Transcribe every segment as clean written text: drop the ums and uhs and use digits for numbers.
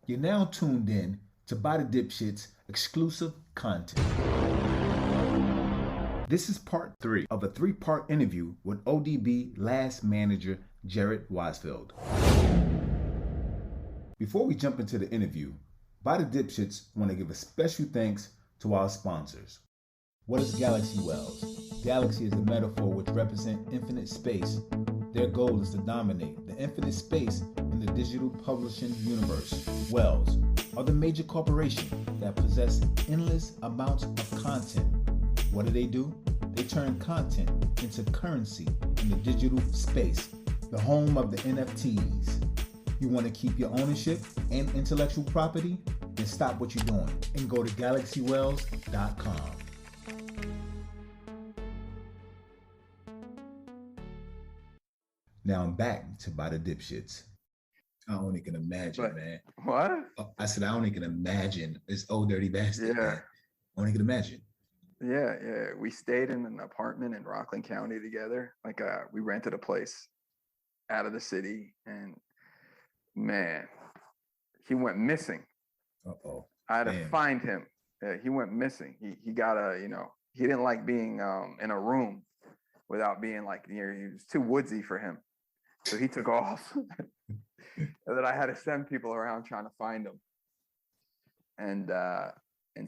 You're now tuned in to By the Dipshits exclusive content. This is part 3 of a 3-part interview with O.D.B last manager Jarred Weisfeld. Before we jump into the interview, By the Dipshits want to give a special thanks to our sponsors. What is Galaxy Wells? Galaxy is a metaphor which represents infinite space. Their goal is to dominate the infinite space in the digital publishing universe. Wells are the major corporation that possess endless amounts of content. What do? They turn content into currency in the digital space, the home of the NFTs. You want to keep your ownership and intellectual property? Then stop what you're doing and go to galaxywells.com. Now I'm back to By the Dipshits. I only can imagine, man. What? I said I only can imagine this old dirty bastard. Yeah. Man. I only can imagine. Yeah. We stayed in an apartment in Rockland County together. Like we rented a place out of the city, and man, he went missing. Uh-oh. I had to find him. He went missing. He got he didn't like being in a room without being like near. He was too woodsy for him, so he took off. And then I had to send people around trying to find him, and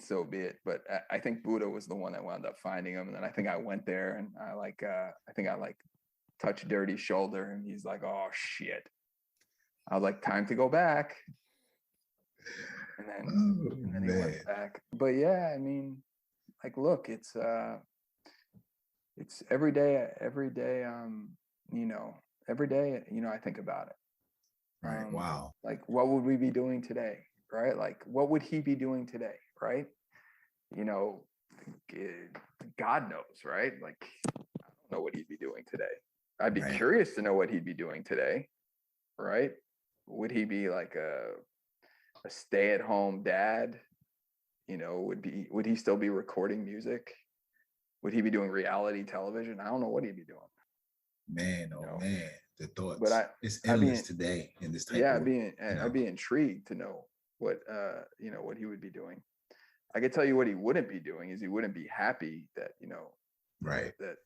so be it. But I think Buddha was the one that wound up finding him, and then I think I went there and I touched Dirty's shoulder, and he's like, "Oh shit." I was like, "Time to go back." And then he went back. But yeah, I mean, like, look, it's every day, every day, I think about it. Right. Wow. Like, what would we be doing today? Right? Like, what would he be doing today? Right? God knows, right? Like, I don't know what he'd be doing today. I'd be curious to know what he'd be doing today. Right? Would he be like a stay-at-home dad? Would he still be recording music? Would he be doing reality television? I don't know what he'd be doing. Man, man, the thoughts. But it's endless today in this type of. Yeah, I'd be intrigued to know what what he would be doing. I could tell you what he wouldn't be doing is he wouldn't be happy that that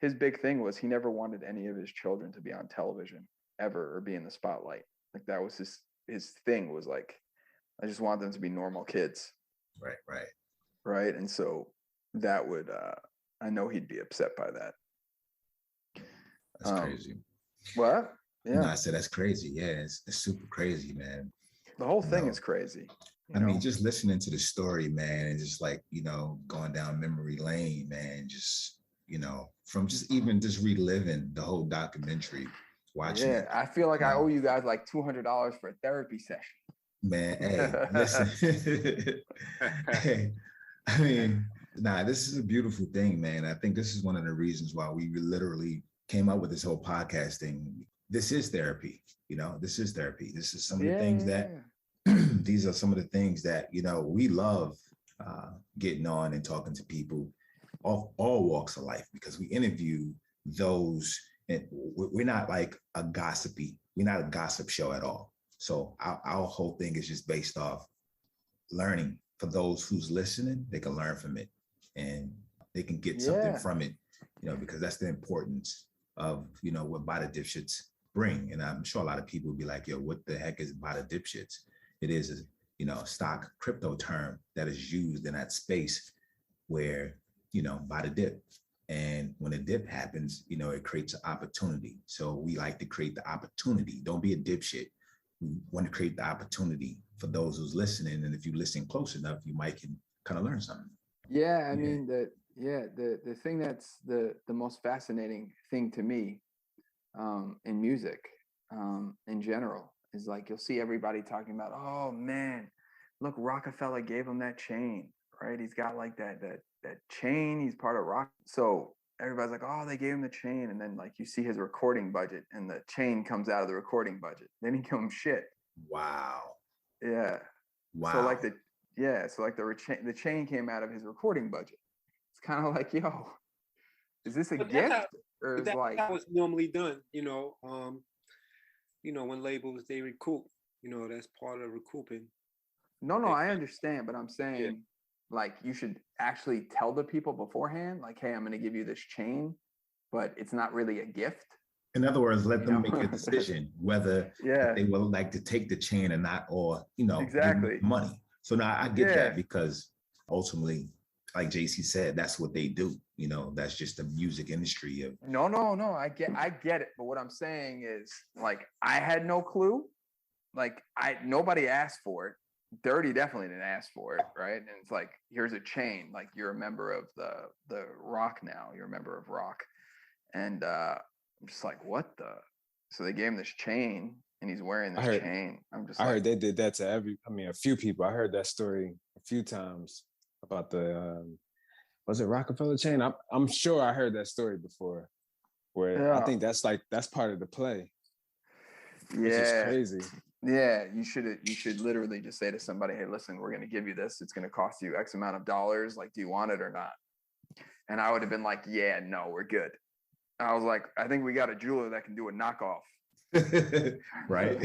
his big thing was he never wanted any of his children to be on television ever or be in the spotlight. Like that was his thing was like, I just want them to be normal kids. Right. And so that would, I know he'd be upset by that. That's crazy. What? Yeah. No, I said that's crazy. Yeah, it's super crazy, man. The whole thing is crazy. I mean, just listening to the story, man, and just like, going down memory lane, man, just, from just even just reliving the whole documentary, watching it. I feel like I owe you guys like $200 for a therapy session. Man, hey, listen. Hey, I mean, this is a beautiful thing, man. I think this is one of the reasons why we literally came up with this whole podcast thing. This is therapy, this is therapy. This is some of the things that, these are some of the things that, we love getting on and talking to people of all walks of life, because we interview those, and we're not like we're not a gossip show at all. So our whole thing is just based off learning. For those who's listening, they can learn from it and they can get something from it, because that's the importance of, what By the Dipshits bring. And I'm sure a lot of people will be like, yo, what the heck is By the Dipshits? It is a stock crypto term that is used in that space where, by the dip. And when a dip happens, it creates an opportunity. So we like to create the opportunity. Don't be a dipshit. We want to create the opportunity for those who's listening. And if you listen close enough, you might can kind of learn something. Yeah, I mean, the thing that's the most fascinating thing to me in music in general is like you'll see everybody talking about, oh man, look, Rocafella gave him that chain, right? He's got like that chain. He's part of rock. So everybody's like, oh, they gave him the chain. And then like you see his recording budget and the chain comes out of the recording budget. Then he gives him shit. Wow. Yeah. Wow. So like the chain came out of his recording budget. It's kind of like, yo, is this a gift? Or is like that was normally done, when labels they recoup that's part of recouping. No, I understand, but I'm saying like you should actually tell the people beforehand, like, hey, I'm going to give you this chain, but it's not really a gift. In other words, let them make a decision whether they would like to take the chain or not, or, exactly give money. So now I get that, because ultimately, like JC said, that's what they do. That's just the music industry of. No, I get it. But what I'm saying is, like, I had no clue. Like, nobody asked for it. Dirty definitely didn't ask for it, right? And it's like, here's a chain. Like, you're a member of the Rock now. You're a member of Rock, and I'm just like, what the? So they gave him this chain, and he's wearing this chain. I heard they did that to a few people. I heard that story a few times about the was it Rocafella chain? I'm sure I heard that story before, where I think that's part of the play. Yeah, it's just crazy. Yeah, you should literally just say to somebody, hey, listen, we're going to give you this. It's going to cost you X amount of dollars. Like, do you want it or not? And I would have been like, yeah, no, we're good. I was like, I think we got a jeweler that can do a knockoff. Right.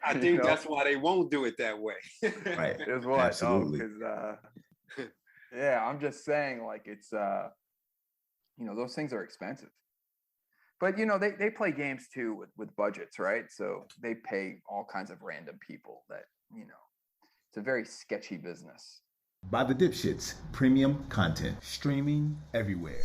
I think that's why they won't do it that way. Right. Is what? Absolutely. Yeah, I'm just saying, like, it's those things are expensive. But they play games too with budgets, right? So they pay all kinds of random people that, it's a very sketchy business. By the Dipshits, premium content streaming everywhere.